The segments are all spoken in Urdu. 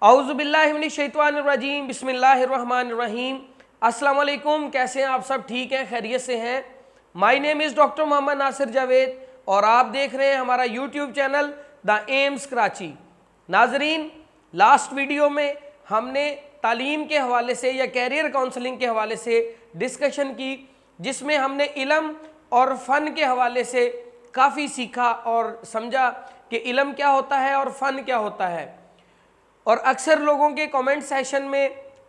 اعوذ باللہ من الشیطان الرجیم، بسم اللہ الرحمن الرحیم۔ السلام علیکم، کیسے ہیں آپ سب؟ ٹھیک ہیں، خیریت سے ہیں؟ مائی نیم از ڈاکٹر محمد ناصر جاوید اور آپ دیکھ رہے ہیں ہمارا یوٹیوب چینل دا ایمز کراچی۔ ناظرین، لاسٹ ویڈیو میں ہم نے تعلیم کے حوالے سے یا کیریئر کاؤنسلنگ کے حوالے سے ڈسکشن کی، جس میں ہم نے علم اور فن کے حوالے سے کافی سیکھا اور سمجھا کہ علم کیا ہوتا ہے اور فن کیا ہوتا ہے۔ اور اکثر لوگوں کے کامنٹ سیشن میں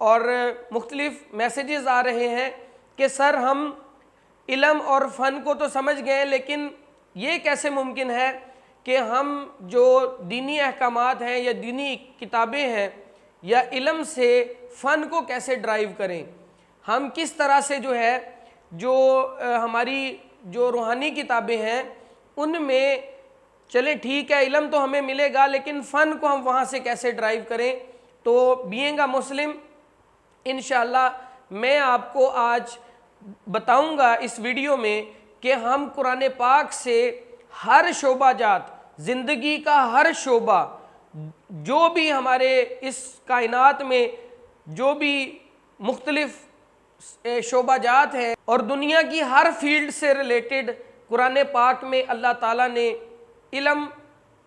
اور مختلف میسیجز آ رہے ہیں کہ سر ہم علم اور فن کو تو سمجھ گئے، لیکن یہ کیسے ممکن ہے کہ ہم جو دینی احکامات ہیں یا دینی کتابیں ہیں یا علم سے فن کو کیسے ڈرائیو کریں؟ ہم کس طرح سے جو ہماری جو روحانی کتابیں ہیں ان میں چلے ٹھیک ہے علم تو ہمیں ملے گا، لیکن فن کو ہم وہاں سے کیسے ڈرائیو کریں؟ تو بینگ اے مسلم انشاءاللہ میں آپ کو آج بتاؤں گا اس ویڈیو میں کہ ہم قرآن پاک سے ہر شعبہ جات، زندگی کا ہر شعبہ، جو بھی ہمارے اس کائنات میں جو بھی مختلف شعبہ جات ہیں اور دنیا کی ہر فیلڈ سے ریلیٹڈ قرآن پاک میں اللہ تعالیٰ نے علم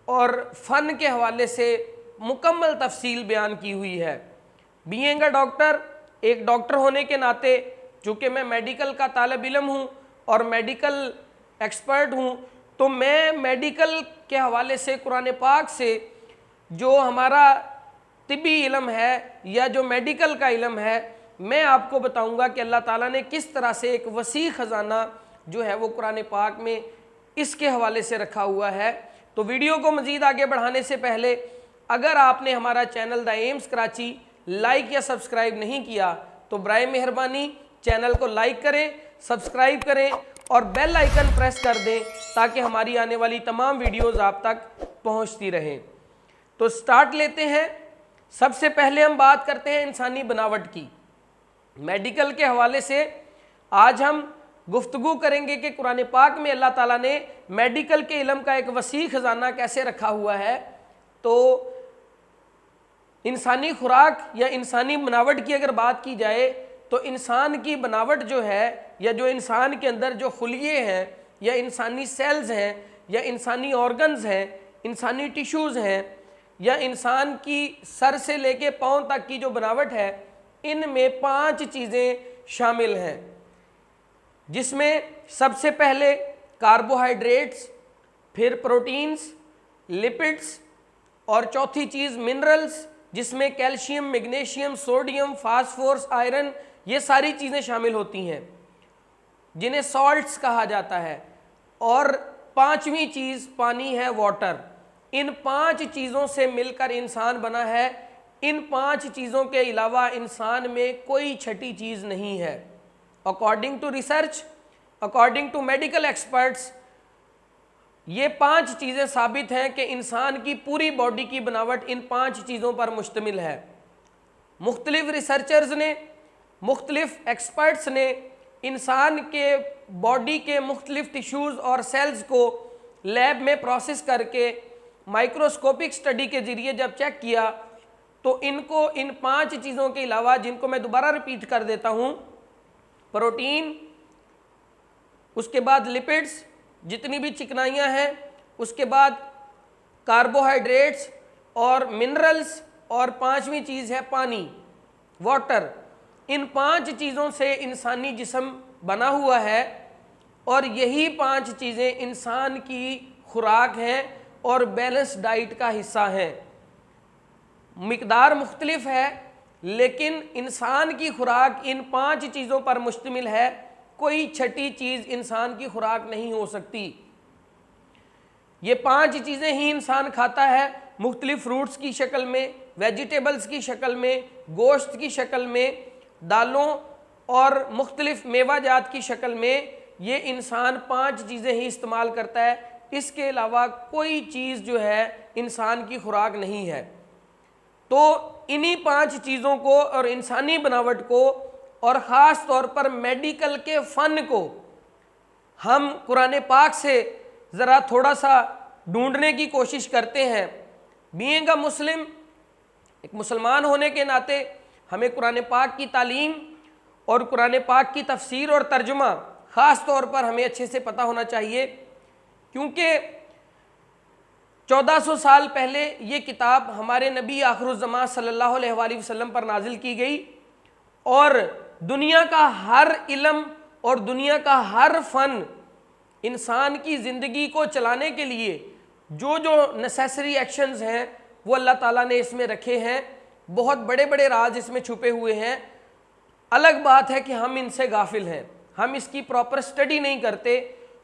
اور فن کے حوالے سے مکمل تفصیل بیان کی ہوئی ہے۔ بینگ اے ڈاکٹر، ایک ڈاکٹر ہونے کے ناطے، چونکہ میں میڈیکل کا طالب علم ہوں اور میڈیکل ایکسپرٹ ہوں، تو میں میڈیکل کے حوالے سے قرآن پاک سے جو ہمارا طبی علم ہے یا جو میڈیکل کا علم ہے، میں آپ کو بتاؤں گا کہ اللہ تعالیٰ نے کس طرح سے ایک وسیع خزانہ جو ہے وہ قرآن پاک میں اس کے حوالے سے رکھا ہوا ہے۔ تو ویڈیو کو مزید آگے بڑھانے سے پہلے اگر آپ نے ہمارا چینل دا ایمز کراچی لائک یا سبسکرائب نہیں کیا تو برائے مہربانی چینل کو لائک کریں، سبسکرائب کریں اور بیل آئیکن پریس کر دیں تاکہ ہماری آنے والی تمام ویڈیوز آپ تک پہنچتی رہیں۔ تو سٹارٹ لیتے ہیں۔ سب سے پہلے ہم بات کرتے ہیں انسانی بناوٹ کی۔ میڈیکل کے حوالے سے آج ہم گفتگو کریں گے کہ قرآن پاک میں اللہ تعالیٰ نے میڈیکل کے علم کا ایک وسیع خزانہ کیسے رکھا ہوا ہے۔ تو انسانی خوراک یا انسانی بناوٹ کی اگر بات کی جائے تو انسان کی بناوٹ جو ہے یا جو انسان کے اندر جو خلیے ہیں یا انسانی سیلز ہیں یا انسانی آرگنز ہیں، انسانی ٹیشوز ہیں یا انسان کی سر سے لے کے پاؤں تک کی جو بناوٹ ہے، ان میں 5 چیزیں شامل ہیں، جس میں سب سے پہلے کاربوہائیڈریٹس، پھر پروٹینز، لپڈس اور چوتھی چیز منرلز، جس میں calcium, magnesium, sodium, phosphorus, iron, یہ ساری چیزیں شامل ہوتی ہیں جنہیں سالٹس کہا جاتا ہے۔ اور 5ویں چیز پانی ہے، واٹر۔ ان 5 چیزوں سے مل کر انسان بنا ہے۔ ان 5 چیزوں کے علاوہ انسان میں کوئی چھٹی چیز نہیں ہے۔ According to research, according to medical experts, یہ 5 چیزیں ثابت ہیں کہ انسان کی پوری باڈی کی بناوٹ ان 5 چیزوں پر مشتمل ہے۔ مختلف ریسرچرز نے، مختلف ایکسپرٹس نے انسان کے باڈی کے مختلف ٹیشوز اور سیلز کو لیب میں پروسیس کر کے مائکروسکوپک سٹڈی کے ذریعے جب چیک کیا تو ان کو ان 5 چیزوں کے علاوہ، جن کو میں دوبارہ ریپیٹ کر دیتا ہوں، پروٹین، اس کے بعد لپڈس، جتنی بھی چکنائیاں ہیں، اس کے بعد کاربوہائیڈریٹس اور منرلز، اور 5ویں چیز ہے پانی، واٹر۔ ان 5 چیزوں سے انسانی جسم بنا ہوا ہے اور یہی 5 چیزیں انسان کی خوراک ہیں اور بیلنس ڈائٹ کا حصہ ہیں۔ مقدار مختلف ہے لیکن انسان کی خوراک ان 5 چیزوں پر مشتمل ہے، کوئی چھٹی چیز انسان کی خوراک نہیں ہو سکتی۔ یہ 5 چیزیں ہی انسان کھاتا ہے، مختلف فروٹس کی شکل میں، ویجیٹیبلز کی شکل میں، گوشت کی شکل میں، دالوں اور مختلف میوہ جات کی شکل میں۔ یہ انسان 5 چیزیں ہی استعمال کرتا ہے، اس کے علاوہ کوئی چیز جو ہے انسان کی خوراک نہیں ہے۔ تو انہی 5 چیزوں کو اور انسانی بناوٹ کو اور خاص طور پر میڈیکل کے فن کو ہم قرآن پاک سے ذرا تھوڑا سا ڈھونڈنے کی کوشش کرتے ہیں۔ بینگ اے مسلم، ایک مسلمان ہونے کے ناطے ہمیں قرآن پاک کی تعلیم اور قرآن پاک کی تفسیر اور ترجمہ خاص طور پر ہمیں اچھے سے پتہ ہونا چاہیے، کیونکہ 1400 سال پہلے یہ کتاب ہمارے نبی آخر الزمان صلی اللہ علیہ وآلہ وسلم پر نازل کی گئی، اور دنیا کا ہر علم اور دنیا کا ہر فن انسان کی زندگی کو چلانے کے لیے جو نیسیسری ایکشنز ہیں وہ اللہ تعالیٰ نے اس میں رکھے ہیں۔ بہت بڑے بڑے راز اس میں چھپے ہوئے ہیں۔ الگ بات ہے کہ ہم ان سے غافل ہیں، ہم اس کی پراپر سٹڈی نہیں کرتے،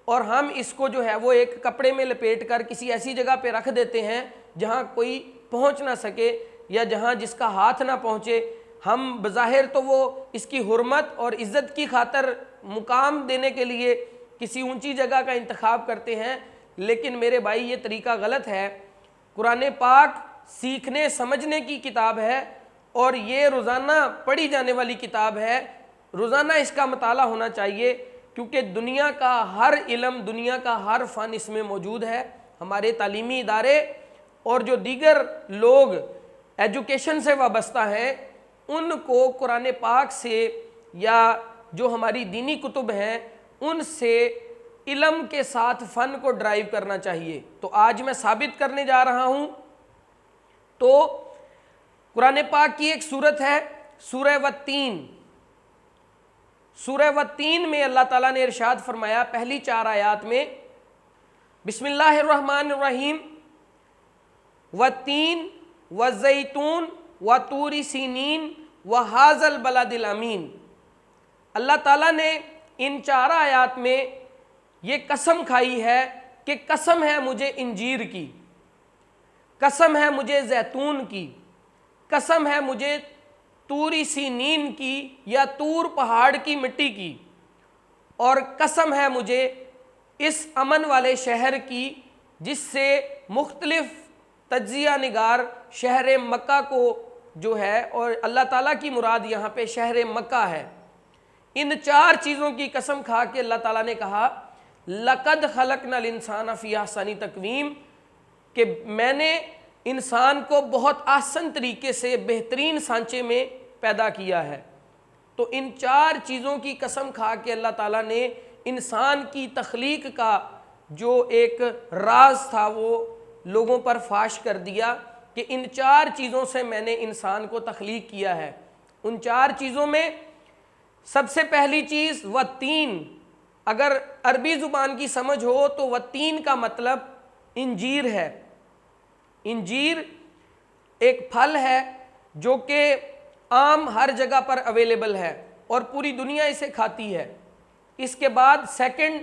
اور ہم اس کو جو ہے وہ ایک کپڑے میں لپیٹ کر کسی ایسی جگہ پہ رکھ دیتے ہیں جہاں کوئی پہنچ نہ سکے یا جہاں جس کا ہاتھ نہ پہنچے۔ ہم بظاہر تو وہ اس کی حرمت اور عزت کی خاطر مقام دینے کے لیے کسی اونچی جگہ کا انتخاب کرتے ہیں، لیکن میرے بھائی یہ طریقہ غلط ہے۔ قرآن پاک سیکھنے سمجھنے کی کتاب ہے، اور یہ روزانہ پڑھی جانے والی کتاب ہے، روزانہ اس کا مطالعہ ہونا چاہیے، کیونکہ دنیا کا ہر علم، دنیا کا ہر فن اس میں موجود ہے۔ ہمارے تعلیمی ادارے اور جو دیگر لوگ ایجوکیشن سے وابستہ ہیں ان کو قرآن پاک سے یا جو ہماری دینی کتب ہیں ان سے علم کے ساتھ فن کو ڈرائیو کرنا چاہیے۔ تو آج میں ثابت کرنے جا رہا ہوں، تو قرآن پاک کی ایک سورت ہے سورہ والتین۔ سورہ والتین میں اللہ تعالیٰ نے ارشاد فرمایا پہلی 4 آیات میں، بسم اللہ الرحمن الرحیم، والتین والزیتون وطور سینین وہذا البلد الامین۔ اللہ تعالیٰ نے ان 4 آیات میں یہ قسم کھائی ہے کہ قسم ہے مجھے انجیر کی، قسم ہے مجھے زیتون کی، قسم ہے مجھے طور سینین کی یا طور پہاڑ کی مٹی کی، اور قسم ہے مجھے اس امن والے شہر کی جس سے مختلف تجزیہ نگار شہر مکہ کو جو ہے، اور اللہ تعالیٰ کی مراد یہاں پہ شہر مکہ ہے۔ ان 4 چیزوں کی قسم کھا کے اللہ تعالیٰ نے کہا لَقَدْ خَلَقْنَا الْإِنسَانَ فِي أَحْسَنِ تَقْوِيمٍ، کہ میں نے انسان کو بہت آسن طریقے سے بہترین سانچے میں پیدا کیا ہے۔ تو ان 4 چیزوں کی قسم کھا کے اللہ تعالیٰ نے انسان کی تخلیق کا جو ایک راز تھا وہ لوگوں پر فاش کر دیا کہ ان 4 چیزوں سے میں نے انسان کو تخلیق کیا ہے۔ ان 4 چیزوں میں سب سے پہلی چیز والتین، اگر عربی زبان کی سمجھ ہو تو والتین کا مطلب انجیر ہے۔ انجیر ایک پھل ہے جو کہ عام ہر جگہ پر اویلیبل ہے اور پوری دنیا اسے کھاتی ہے۔ اس کے بعد سیکنڈ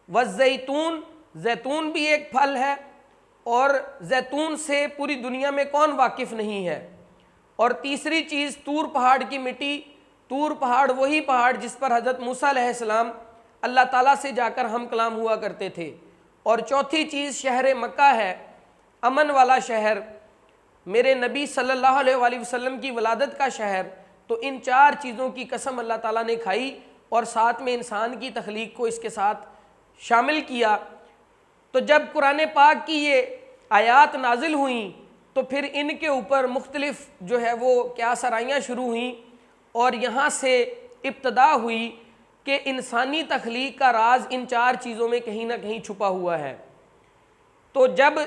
والزیتون، زیتون بھی ایک پھل ہے، اور زیتون سے پوری دنیا میں کون واقف نہیں ہے۔ اور تیسری چیز طور پہاڑ کی مٹی، طور پہاڑ وہی پہاڑ جس پر حضرت موسیٰ علیہ السلام اللہ تعالیٰ سے جا کر ہم کلام ہوا کرتے تھے۔ اور چوتھی چیز شہر مکہ ہے، امن والا شہر، میرے نبی صلی اللہ علیہ وآلہ وسلم کی ولادت کا شہر۔ تو ان 4 چیزوں کی قسم اللہ تعالیٰ نے کھائی اور ساتھ میں انسان کی تخلیق کو اس کے ساتھ شامل کیا۔ تو جب قرآن پاک کی یہ آیات نازل ہوئیں تو پھر ان کے اوپر مختلف جو ہے وہ کیا سرائیاں شروع ہوئیں، اور یہاں سے ابتدا ہوئی کہ انسانی تخلیق کا راز ان 4 چیزوں میں کہیں نہ کہیں چھپا ہوا ہے۔ تو جب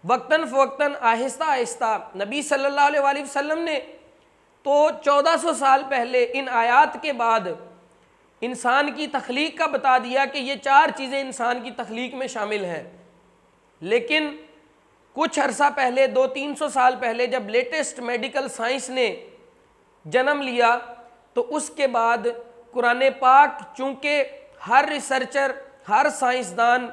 وقتاً فوقتاً آہستہ آہستہ نبی صلی اللہ علیہ وآلہ وسلم نے تو 1400 سال پہلے ان آیات کے بعد انسان کی تخلیق کا بتا دیا کہ یہ 4 چیزیں انسان کی تخلیق میں شامل ہیں، لیکن کچھ عرصہ پہلے 200-300 سال پہلے جب لیٹسٹ میڈیکل سائنس نے جنم لیا تو اس کے بعد قرآن پاک چونکہ ہر ریسرچر، ہر سائنسدان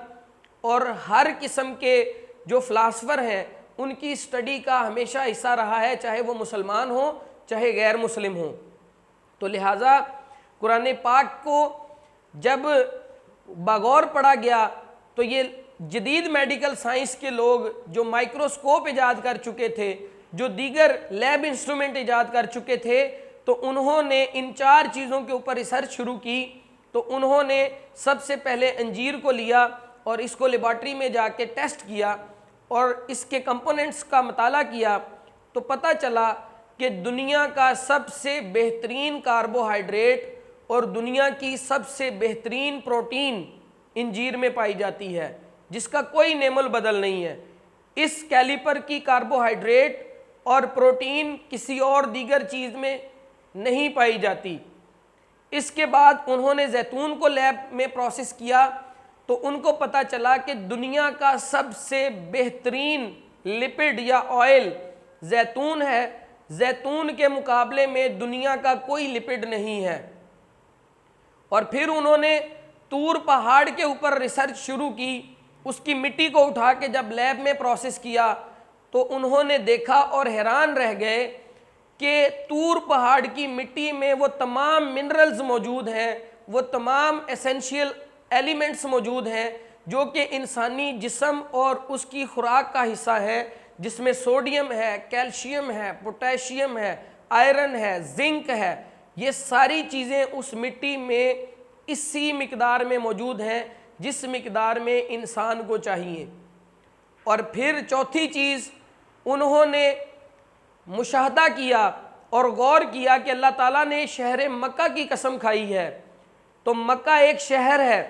اور ہر قسم کے جو فلاسفر ہیں ان کی اسٹڈی کا ہمیشہ حصہ رہا ہے، چاہے وہ مسلمان ہوں چاہے غیر مسلم ہوں۔ تو لہٰذا قرآن پاک کو جب بغور پڑھا گیا تو یہ جدید میڈیکل سائنس کے لوگ جو مائکروسکوپ ایجاد کر چکے تھے، جو دیگر لیب انسٹرومنٹ ایجاد کر چکے تھے، تو انہوں نے ان 4 چیزوں کے اوپر ریسرچ شروع کی۔ تو انہوں نے سب سے پہلے انجیر کو لیا اور اس کو لیبارٹری میں جا کے ٹیسٹ کیا اور اس کے کمپوننٹس کا مطالعہ کیا، تو پتہ چلا کہ دنیا کا سب سے بہترین کاربوہائیڈریٹ اور دنیا کی سب سے بہترین پروٹین انجیر میں پائی جاتی ہے، جس کا کوئی نعم البدل نہیں ہے۔ اس کیلیپر کی کاربوہائیڈریٹ اور پروٹین کسی اور دیگر چیز میں نہیں پائی جاتی۔ اس کے بعد انہوں نے زیتون کو لیب میں پروسیس کیا تو ان کو پتہ چلا کہ دنیا کا سب سے بہترین لپڈ یا آئل زیتون ہے، زیتون کے مقابلے میں دنیا کا کوئی لپڈ نہیں ہے۔ اور پھر انہوں نے طور پہاڑ کے اوپر ریسرچ شروع کی، اس کی مٹی کو اٹھا کے جب لیب میں پروسیس کیا تو انہوں نے دیکھا اور حیران رہ گئے کہ طور پہاڑ کی مٹی میں وہ تمام منرلز موجود ہیں، وہ تمام ایسنشیل ایلیمنٹس موجود ہیں جو کہ انسانی جسم اور اس کی خوراک کا حصہ ہے، جس میں سوڈیم ہے، کیلشیم ہے، پوٹیشیم ہے، آئرن ہے، زنک ہے۔ یہ ساری چیزیں اس مٹی میں اسی مقدار میں موجود ہیں جس مقدار میں انسان کو چاہیے۔ اور پھر چوتھی چیز، انہوں نے مشاہدہ کیا اور غور کیا کہ اللہ تعالیٰ نے شہر مکہ کی قسم کھائی ہے، تو مکہ ایک شہر ہے،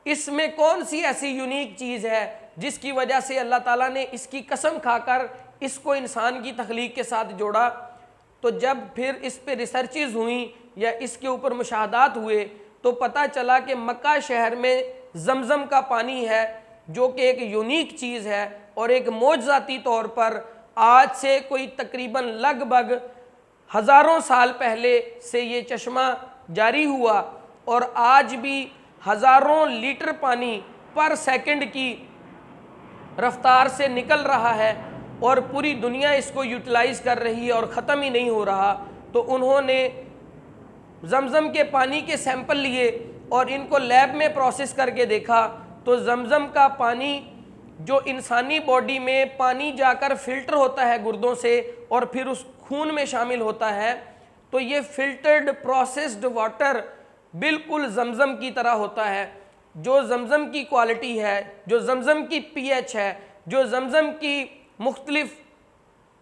اس میں کون سی ایسی یونیک چیز ہے جس کی وجہ سے اللہ تعالیٰ نے اس کی قسم کھا کر اس کو انسان کی تخلیق کے ساتھ جوڑا؟ تو جب پھر اس پہ ریسرچز ہوئیں یا اس کے اوپر مشاہدات ہوئے تو پتہ چلا کہ مکہ شہر میں زمزم کا پانی ہے، جو کہ ایک یونیک چیز ہے اور ایک معجزاتی طور پر آج سے کوئی تقریباً لگ بھگ ہزاروں سال پہلے سے یہ چشمہ جاری ہوا اور آج بھی ہزاروں لیٹر پانی پر سیکنڈ کی رفتار سے نکل رہا ہے اور پوری دنیا اس کو یوٹیلائز کر رہی ہے اور ختم ہی نہیں ہو رہا۔ تو انہوں نے زمزم کے پانی کے سیمپل لیے اور ان کو لیب میں پروسیس کر کے دیکھا تو زمزم کا پانی جو انسانی باڈی میں پانی جا کر فلٹر ہوتا ہے گردوں سے اور پھر اس خون میں شامل ہوتا ہے، تو یہ فلٹرڈ پروسیسڈ واٹر بالکل زمزم کی طرح ہوتا ہے۔ جو زمزم کی کوالٹی ہے، جو زمزم کی پی ایچ ہے، جو زمزم کی مختلف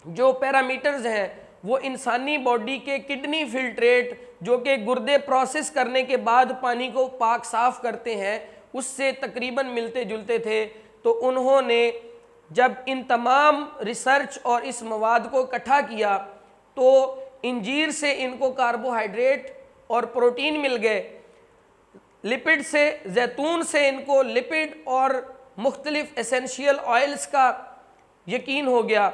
جو پیرامیٹرز ہیں، وہ انسانی باڈی کے کڈنی فلٹریٹ جو کہ گردے پروسیس کرنے کے بعد پانی کو پاک صاف کرتے ہیں، اس سے تقریباً ملتے جلتے تھے۔ تو انہوں نے جب ان تمام ریسرچ اور اس مواد کو اکٹھا کیا تو انجیر سے ان کو کاربوہائیڈریٹ اور پروٹین مل گئے، لپڈ سے زیتون سے ان کو لپڈ اور مختلف ایسنشیل آئلز کا یقین ہو گیا،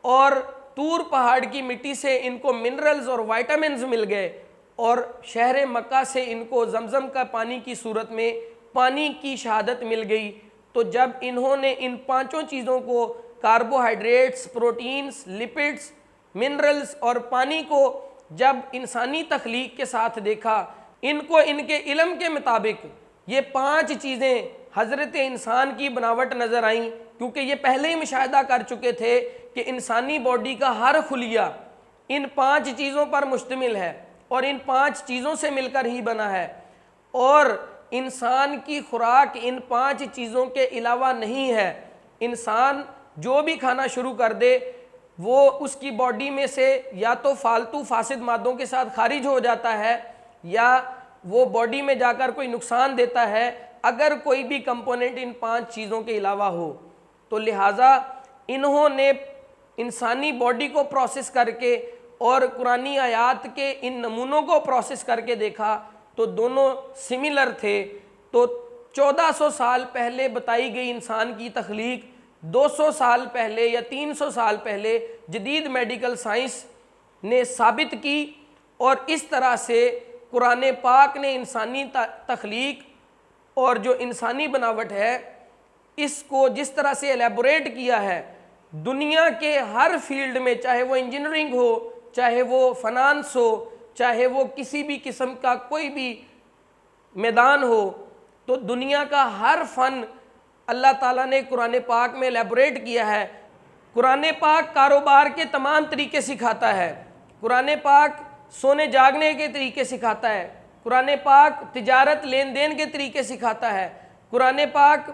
اور طور پہاڑ کی مٹی سے ان کو منرلز اور وائٹامنز مل گئے، اور شہر مکہ سے ان کو زمزم کا پانی کی صورت میں پانی کی شہادت مل گئی۔ تو جب انہوں نے ان پانچوں چیزوں کو، کاربوہائیڈریٹس، پروٹینز، لپڈز، منرلز اور پانی کو جب انسانی تخلیق کے ساتھ دیکھا، ان کو ان کے علم کے مطابق یہ پانچ چیزیں حضرت انسان کی بناوٹ نظر آئیں، کیونکہ یہ پہلے ہی مشاہدہ کر چکے تھے کہ انسانی باڈی کا ہر خلیہ ان پانچ چیزوں پر مشتمل ہے اور ان پانچ چیزوں سے مل کر ہی بنا ہے، اور انسان کی خوراک ان پانچ چیزوں کے علاوہ نہیں ہے۔ انسان جو بھی کھانا شروع کر دے وہ اس کی باڈی میں سے یا تو فالتو فاسد مادوں کے ساتھ خارج ہو جاتا ہے یا وہ باڈی میں جا کر کوئی نقصان دیتا ہے اگر کوئی بھی کمپوننٹ ان پانچ چیزوں کے علاوہ ہو۔ تو لہٰذا انہوں نے انسانی باڈی کو پروسیس کر کے اور قرآنی آیات کے ان نمونوں کو پروسیس کر کے دیکھا تو دونوں سملر تھے۔ تو 1400 سال پہلے بتائی گئی انسان کی تخلیق 200 سال پہلے یا 300 سال پہلے جدید میڈیکل سائنس نے ثابت کی، اور اس طرح سے قرآن پاک نے انسانی تخلیق اور جو انسانی بناوٹ ہے اس کو جس طرح سے ایلیبوریٹ کیا ہے، دنیا کے ہر فیلڈ میں، چاہے وہ انجینئرنگ ہو، چاہے وہ فنانس ہو، چاہے وہ کسی بھی قسم کا کوئی بھی میدان ہو، تو دنیا کا ہر فن اللہ تعالیٰ نے قرآن پاک میں ایلیبوریٹ کیا ہے۔ قرآن پاک کاروبار کے تمام طریقے سکھاتا ہے، قرآن پاک سونے جاگنے کے طریقے سکھاتا ہے، قرآن پاک تجارت لین دین کے طریقے سکھاتا ہے، قرآن پاک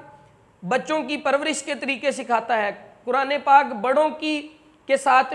بچوں کی پرورش کے طریقے سکھاتا ہے، قرآن پاک بڑوں کے ساتھ